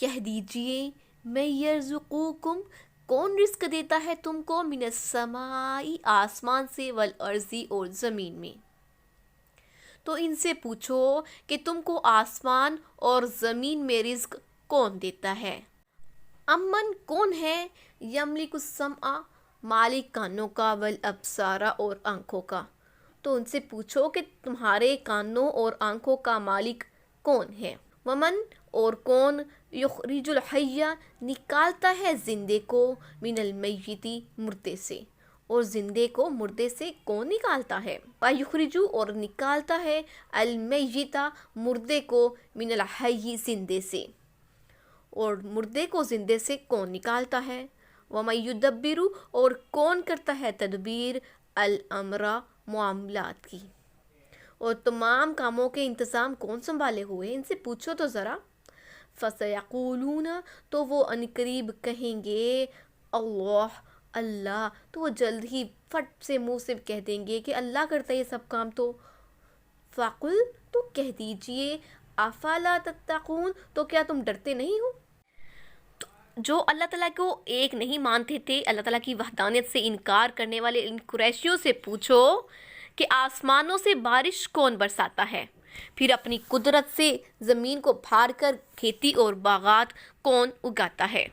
کہہ دیجئے میں یرزقوکم کون رزق دیتا ہے تم کو من السمائی آسمان سے والارضی اور زمین میں. تو ان سے پوچھو کہ تم کو آسمان اور زمین میں رزق کون دیتا ہے. امن کون ہے یملک السمع مالک کانوں کا والابصار اور آنکھوں کا. تو ان سے پوچھو کہ تمہارے کانوں اور آنکھوں کا مالک کون ہے. ومن اور کون یخرج الحی نکالتا ہے زندے کو من المیتی مردے سے اور زندے کو مردے سے کون نکالتا ہے. ویخرجو اور نکالتا ہے المیتا مردے کو من الحی زندے سے اور مردے کو زندے سے کون نکالتا ہے. ومن یدبر اور کون کرتا ہے تدبیر الامر معاملات کی اور تمام کاموں کے انتظام کون سنبھالے ہوئے. ان سے پوچھو تو ذرا. فَسَيَقُولُونَ تو وہ عنقریب کہیں گے اللہ اللہ. تو وہ جلد ہی فٹ سے منہ سے کہہ دیں گے کہ اللہ کرتا ہے یہ سب کام. تو فَقُل تو کہہ دیجئے افلا تتقون تو کیا تم ڈرتے نہیں ہو. جو اللہ تعالیٰ کو ایک نہیں مانتے تھے، اللہ تعالیٰ کی وحدانیت سے انکار کرنے والے ان قریشیوں سے پوچھو کہ آسمانوں سے بارش کون برساتا ہے، پھر اپنی قدرت سے زمین کو پھاڑ کر کھیتی اور باغات کون اگاتا ہے،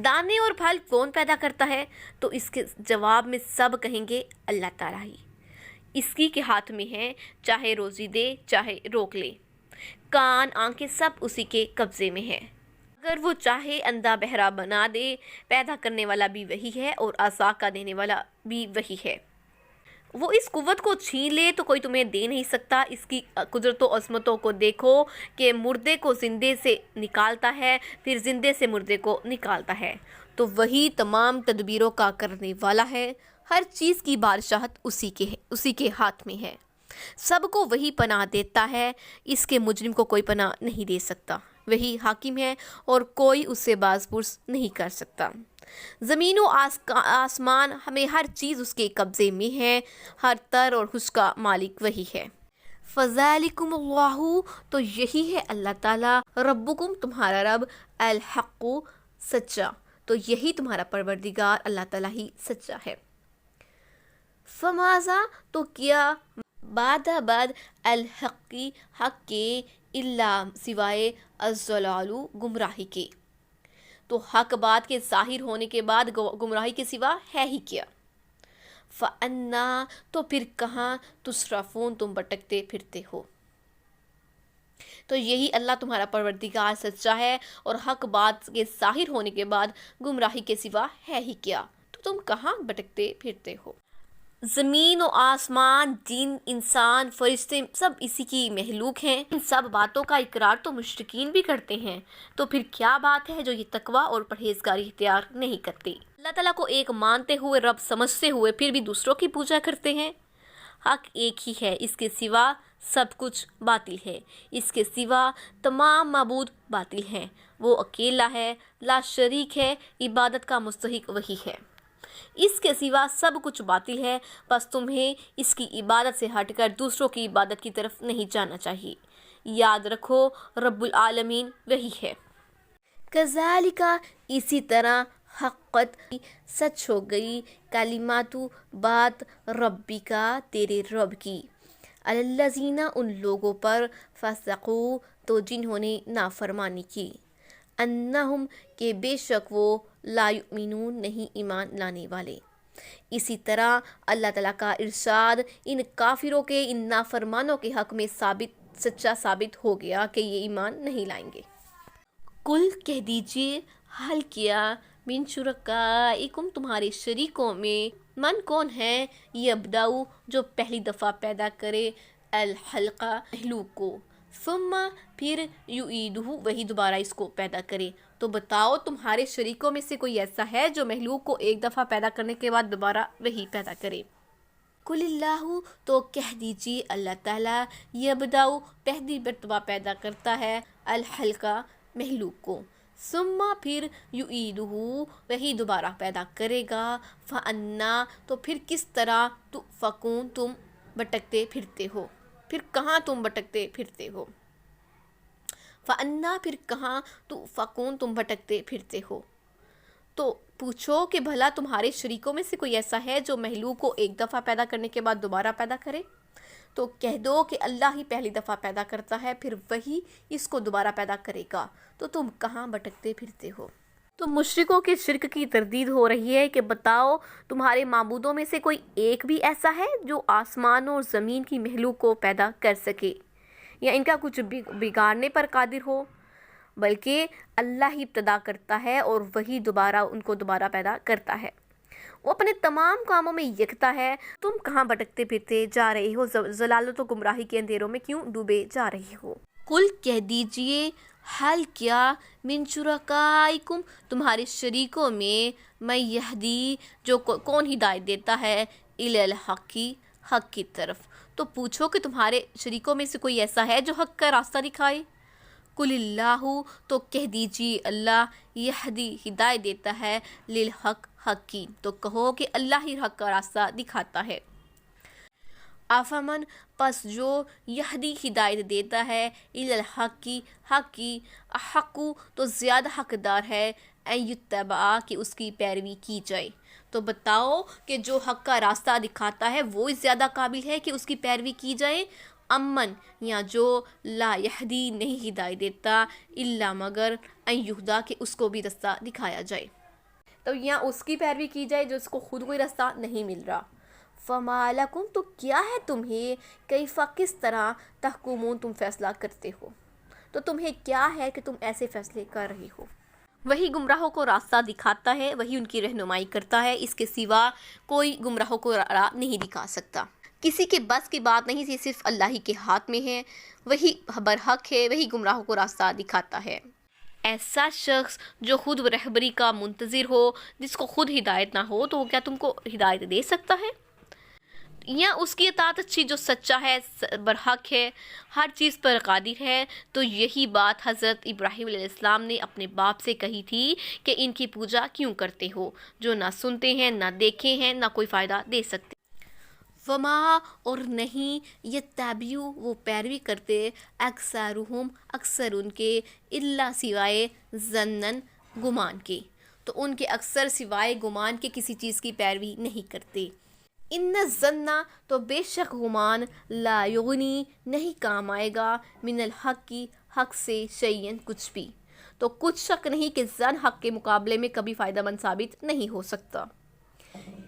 دانے اور پھل کون پیدا کرتا ہے. تو اس کے جواب میں سب کہیں گے اللہ تعالیٰ ہی. اس کی کے ہاتھ میں ہے، چاہے روزی دے چاہے روک لے، کان آنکھیں سب اسی کے قبضے میں ہے. اگر وہ چاہے اندھا بہرا بنا دے، پیدا کرنے والا بھی وہی ہے اور عطا کا دینے والا بھی وہی ہے. وہ اس قوت کو چھین لے تو کوئی تمہیں دے نہیں سکتا. اس کی قدرت و عظمتوں کو دیکھو کہ مردے کو زندے سے نکالتا ہے، پھر زندے سے مردے کو نکالتا ہے. تو وہی تمام تدبیروں کا کرنے والا ہے. ہر چیز کی بادشاہت اسی کے ہاتھ میں ہے. سب کو وہی پناہ دیتا ہے، اس کے مجرم کو کوئی پناہ نہیں دے سکتا. وہی حاکم ہے اور کوئی اس سے باز پرس نہیں کر سکتا. زمین و آسمان ہمیں ہر چیز اس کے قبضے میں ہے. ہر تر اور خشک کا مالک وہی ہے. فَذَلِكُمُ اللَّهُ تو یہی ہے اللہ تعالیٰ، ربکم تمہارا رب، الحق سچا. تو یہی تمہارا پروردگار اللہ تعالیٰ ہی سچا ہے. فَمَاذَا تو کیا بعد الحق حق کے الا سوائے الضلال گمراہی کے. تو حق بات کے ظاہر ہونے کے بعد گمراہی کے سوا ہے ہی کیا. فَأَنَّا تو پھر کہاں تصرفون تم بھٹکتے پھرتے ہو. تو یہی اللہ تمہارا پروردگار سچا ہے اور حق بات کے ظاہر ہونے کے بعد گمراہی کے سوا ہے ہی کیا. تو تم کہاں بھٹکتے پھرتے ہو. زمین و آسمان، جن، انسان، فرشتے سب اسی کی مخلوق ہیں. ان سب باتوں کا اقرار تو مشرکین بھی کرتے ہیں. تو پھر کیا بات ہے جو یہ تقویٰ اور پرہیزگاری اختیار نہیں کرتے. اللہ تعالیٰ کو ایک مانتے ہوئے، رب سمجھتے ہوئے پھر بھی دوسروں کی پوجا کرتے ہیں. حق ایک ہی ہے، اس کے سوا سب کچھ باطل ہے. اس کے سوا تمام معبود باطل ہیں. وہ اکیلا ہے، لا شریک ہے، عبادت کا مستحق وہی ہے. اس کے سوا سب کچھ باطل ہے. بس تمہیں اس کی عبادت سے ہٹ کر دوسروں کی عبادت کی طرف نہیں جانا چاہیے. یاد رکھو رب العالمین وہی ہے. کذالک اسی طرح حقت سچ ہو گئی کلمات بات ربی کا تیرے رب کی علی الذین ان لوگوں پر فسقوا تو جنہوں نے نافرمانی کی انہم کہ بے شک وہ لا یؤمنون نہیں ایمان لانے والے. اسی طرح اللہ تعالیٰ کا ارشاد ان کافروں کے، ان نافرمانوں کے حق میں سچا ثابت ہو گیا کہ یہ ایمان نہیں لائیں گے. کل کہہ دیجئے حل کیا من شرکائکم تمہارے شریکوں میں من کون ہے یبدأ جو پہلی دفعہ پیدا کرے الخلق مخلوق کو ثم پھر یعیدہ وہی دوبارہ اس کو پیدا کرے. تو بتاؤ تمہارے شریکوں میں سے کوئی ایسا ہے جو مخلوق کو ایک دفعہ پیدا کرنے کے بعد دوبارہ وہی پیدا کرے. قل اللہ تو کہہ دیجیے اللہ تعالیٰ یبدأ پہلی مرتبہ پیدا کرتا ہے الخلق مخلوق کو ثم پھر یعیدہ وہی دوبارہ پیدا کرے گا. فَأَنَّا تو پھر کس طرح تؤفکون تم بھٹکتے پھرتے ہو. پھر کہاں تم بھٹکتے پھرتے ہو. فَأَنَّا پھر کہاں تو فَكُونَ تم بھٹکتے پھرتے ہو. تو پوچھو کہ بھلا تمہارے شریکوں میں سے کوئی ایسا ہے جو مخلوق کو ایک دفعہ پیدا کرنے کے بعد دوبارہ پیدا کرے؟ تو کہہ دو کہ اللہ ہی پہلی دفعہ پیدا کرتا ہے، پھر وہی اس کو دوبارہ پیدا کرے گا، تو تم کہاں بھٹکتے پھرتے ہو؟ تو مشرکوں کے شرک کی تردید ہو رہی ہے کہ بتاؤ تمہارے معبودوں میں سے کوئی ایک بھی ایسا ہے جو آسمانوں اور زمین کی مخلوق کو پیدا کر سکے یا ان کا کچھ بگاڑنے پر قادر ہو؟ بلکہ اللہ ہی ابتدا کرتا ہے اور وہی دوبارہ ان کو دوبارہ پیدا کرتا ہے. وہ اپنے تمام کاموں میں یکتا ہے. تم کہاں بھٹکتے پھرتے جا رہے ہو؟ ضلالت و گمراہی کے اندھیروں میں کیوں ڈوبے جا رہے ہو؟ قل کہہ دیجئے حل کیا من شرکائکم تمہارے شریکوں میں من یہدی جو کون ہدایت دیتا ہے الی الحق حق کی طرف. تو پوچھو کہ تمہارے شریکوں میں سے کوئی ایسا ہے جو حق کا راستہ دکھائے؟ قل اللہ تو کہہ دیجیے اللہ یہدی ہدایت دیتا ہے للحق حق کی. تو کہو کہ اللہ ہی حق کا راستہ دکھاتا ہے. افمن پس جو یہدی ہدایت دیتا ہے الی الحق کی حق کی احق تو زیادہ حقدار ہے ان یتبع کہ اس کی پیروی کی جائے. تو بتاؤ کہ جو حق کا راستہ دکھاتا ہے وہ زیادہ قابل ہے کہ اس کی پیروی کی جائے، امن یا جو لا یہدی نہیں ہدایت دیتا الا مگر ان یہدا کہ اس کو بھی رستہ دکھایا جائے. تو یہاں اس کی پیروی کی جائے جو اس کو خود کوئی رستہ نہیں مل رہا. فما لکم تو کیا ہے تمہیں، کیفا کس طرح تحکمون تم فیصلہ کرتے ہو. تو تمہیں کیا ہے کہ تم ایسے فیصلے کر رہے ہو. وہی گمراہوں کو راستہ دکھاتا ہے، وہی ان کی رہنمائی کرتا ہے، اس کے سوا کوئی گمراہوں کو راہ نہیں دکھا سکتا. کسی کے بس کی بات نہیں، صرف اللہ ہی کے ہاتھ میں ہے. وہی برحق ہے، وہی گمراہوں کو راستہ دکھاتا ہے. ایسا شخص جو خود رہبری کا منتظر ہو، جس کو خود ہدایت نہ ہو، تو وہ کیا تم کو ہدایت دے سکتا ہے؟ یا اس کی اطاعت اچھی جو سچا ہے، برحق ہے، ہر چیز پر قادر ہے. تو یہی بات حضرت ابراہیم علیہ السلام نے اپنے باپ سے کہی تھی کہ ان کی پوجا کیوں کرتے ہو جو نہ سنتے ہیں، نہ دیکھے ہیں، نہ کوئی فائدہ دے سکتے. وما اور نہیں یتبعو وہ پیروی کرتے اکثرہم اکثر ان کے الا سوائے ظنن گمان کے. تو ان کے اکثر سوائے گمان کے کسی چیز کی پیروی نہیں کرتے. ان الظن تو بے شک گمان لا یغنی نہیں کام آئے گا من الحق کی حق سے شیئن کچھ بھی. تو کچھ شک نہیں کہ ظن حق کے مقابلے میں کبھی فائدہ مند ثابت نہیں ہو سکتا.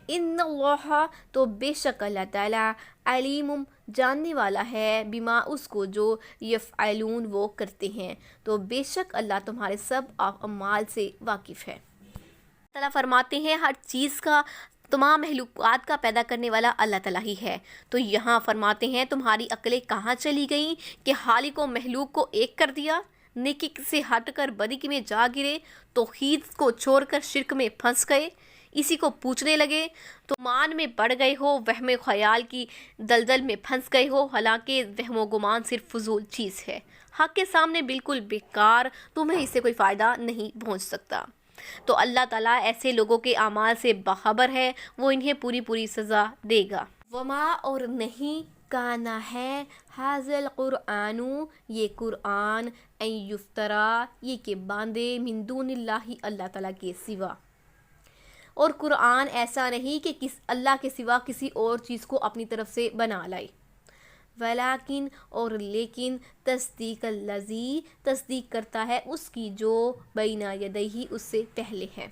ان اللہ تو بے شک اللہ تعالیٰ علیم جاننے والا ہے بما اس کو جو یفعلون وہ کرتے ہیں. تو بے شک اللہ تمہارے سب اعمال سے واقف ہے. اللہ تعالیٰ فرماتے ہیں ہر چیز کا، تمام مخلوقات کا پیدا کرنے والا اللہ تعالیٰ ہی ہے. تو یہاں فرماتے ہیں تمہاری عقلیں کہاں چلی گئیں کہ خالق و مخلوق کو ایک کر دیا، نیکی سے ہٹ کر بدی میں جا گرے، توحید کو چھوڑ کر شرک میں پھنس گئے، اسی کو پوچھنے لگے. تو مان میں پڑ گئے ہو، وہم خیال کی دلدل میں پھنس گئے ہو، حالانکہ وہم و گمان صرف فضول چیز ہے، حق کے سامنے بالکل بیکار، تمہیں اس سے کوئی فائدہ نہیں پہنچ سکتا. تو اللہ تعالیٰ ایسے لوگوں کے اعمال سے باخبر ہے، وہ انہیں پوری پوری سزا دے گا. وما اور نہیں کانا ہے حاضل قرآن یہ قرآن ان یفترا یہ کہ باندھے من دون اللہ اللہ تعالیٰ کے سوا. اور قرآن ایسا نہیں کہ اللہ کے سوا کسی اور چیز کو اپنی طرف سے بنا لائے. ولیکن اور لیکن تصدیق الذی تصدیق کرتا ہے اس کی جو بین یدیہ اس سے پہلے ہے.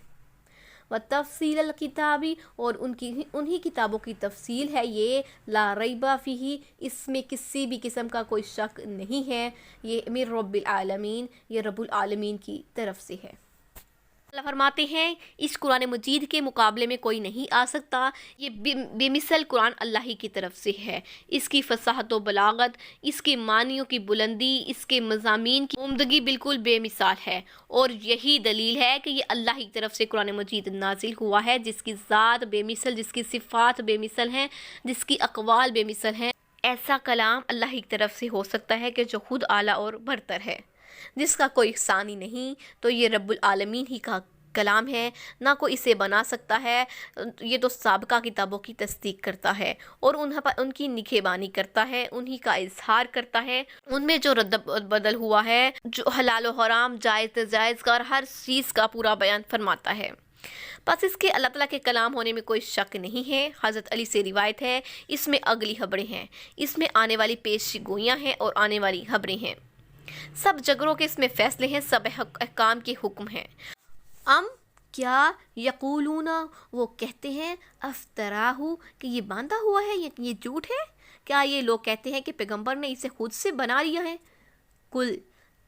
وتفصیل الکتابی اور انہی کتابوں کی تفصیل ہے یہ، لا ریب فیہ اس میں کسی بھی قسم کا کوئی شک نہیں ہے. یہ من رب العالمین یہ رب العالمین کی طرف سے ہے. اللہ فرماتے ہیں اس قرآن مجید کے مقابلے میں کوئی نہیں آ سکتا. یہ بے مثل قرآن اللہ ہی کی طرف سے ہے. اس کی فصاحت و بلاغت، اس کے معنیوں کی بلندی، اس کے مضامین کی عمدگی بالکل بے مثال ہے. اور یہی دلیل ہے کہ یہ اللہ ہی کی طرف سے قرآن مجید نازل ہوا ہے، جس کی ذات بے مثل، جس کی صفات بے مثل ہیں، جس کی اقوال بے مثل ہیں. ایسا کلام اللہ ہی کی طرف سے ہو سکتا ہے کہ جو خود اعلیٰ اور برتر ہے، جس کا کوئی ثانی نہیں. تو یہ رب العالمین ہی کا کلام ہے، نہ کوئی اسے بنا سکتا ہے، یہ تو سابقہ کتابوں کی تصدیق کرتا ہے اور ان کی نگہبانی کرتا ہے، انہی کا اظہار کرتا ہے، ان میں جو رد بدل ہوا ہے، جو حلال و حرام، جائز جائز کا اور ہر چیز کا پورا بیان فرماتا ہے۔ بس اس کے اللہ تعالیٰ کے کلام ہونے میں کوئی شک نہیں ہے۔ حضرت علی سے روایت ہے، اس میں اگلی خبریں ہیں، اس میں آنے والی پیش گوئیاں ہیں اور آنے والی خبریں ہیں، سب جگروں کے اس میں فیصلے ہیں، سب احکام کے حکم ہیں۔ کیا یقولون، وہ کہتے ہیں، افطراہ، کہ یہ باندھا ہوا ہے، یہ جھوٹ ہے؟ کیا یہ لوگ کہتے ہیں کہ پیغمبر نے اسے خود سے بنا لیا ہے؟ کل،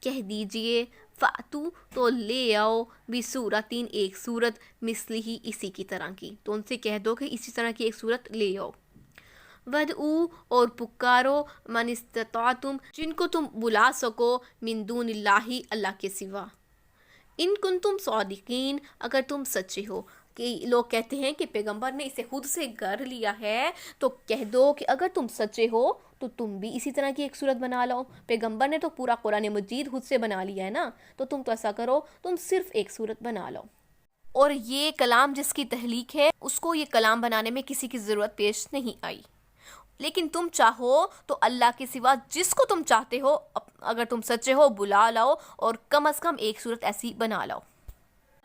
کہہ دیجئے، فاتو، تو لے آؤ، بسورتین، ایک سورت، مثلہ، اسی کی طرح کی، تو ان سے کہہ دو کہ اسی طرح کی ایک سورت لے آؤ۔ ودعو، اور پکارو، من استطعتم، جن کو تم بلا سکو، من دون اللہ، اللہ کے سوا، ان کنتم صادقین، اگر تم سچے ہو۔ کہ لوگ کہتے ہیں کہ پیغمبر نے اسے خود سے گھر لیا ہے، تو کہہ دو کہ اگر تم سچے ہو تو تم بھی اسی طرح کی ایک صورت بنا لو، پیغمبر نے تو پورا قرآن مجید خود سے بنا لیا ہے نا، تو تم تو ایسا کرو، تم صرف ایک صورت بنا لو۔ اور یہ کلام جس کی تخلیق ہے، اس کو یہ کلام بنانے میں کسی کی ضرورت پیش نہیں آئی، لیکن تم چاہو تو اللہ کے سوا جس کو تم چاہتے ہو، اگر تم سچے ہو، بلا لاؤ اور کم از کم ایک صورت ایسی بنا لاؤ۔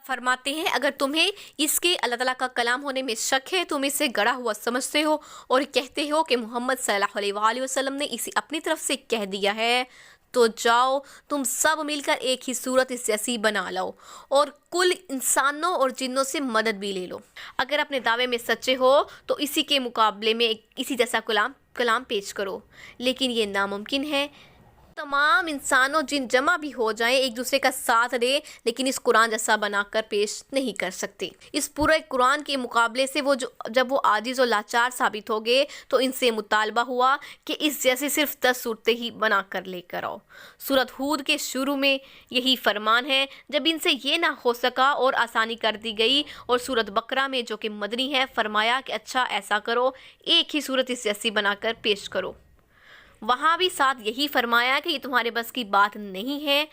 فرماتے ہیں اگر تمہیں اس کے اللہ تعالیٰ کا کلام ہونے میں شک ہے، تم اسے گڑا ہوا سمجھتے ہو اور کہتے ہو کہ محمد صلی اللہ علیہ وآلہ وسلم نے اسے اپنی طرف سے کہہ دیا ہے، تو جاؤ تم سب مل کر ایک ہی صورت اس جیسی بنا لاؤ اور کل انسانوں اور جنوں سے مدد بھی لے لو۔ اگر اپنے دعوے میں سچے ہو تو اسی کے مقابلے میں اسی جیسا کلام پیش کرو، لیکن یہ ناممکن ہے۔ تمام انسانوں جن جمع بھی ہو جائیں، ایک دوسرے کا ساتھ دے، لیکن اس قرآن جیسا بنا کر پیش نہیں کر سکتے۔ اس پورے قرآن کے مقابلے سے جب وہ عاجز و لاچار ثابت ہو گئے تو ان سے مطالبہ ہوا کہ اس جیسے صرف 10 صورتیں ہی بنا کر لے کر آؤ۔ سورۃ ہود کے شروع میں یہی فرمان ہے۔ جب ان سے یہ نہ ہو سکا اور آسانی کر دی گئی، اور سورۃ بقرہ میں جو کہ مدنی ہے، فرمایا کہ اچھا ایسا کرو، ایک ہی صورت اس جیسی بنا کر پیش کرو۔ وہاں بھی ساتھ یہی فرمایا کہ یہ تمہارے بس کی بات نہیں ہے۔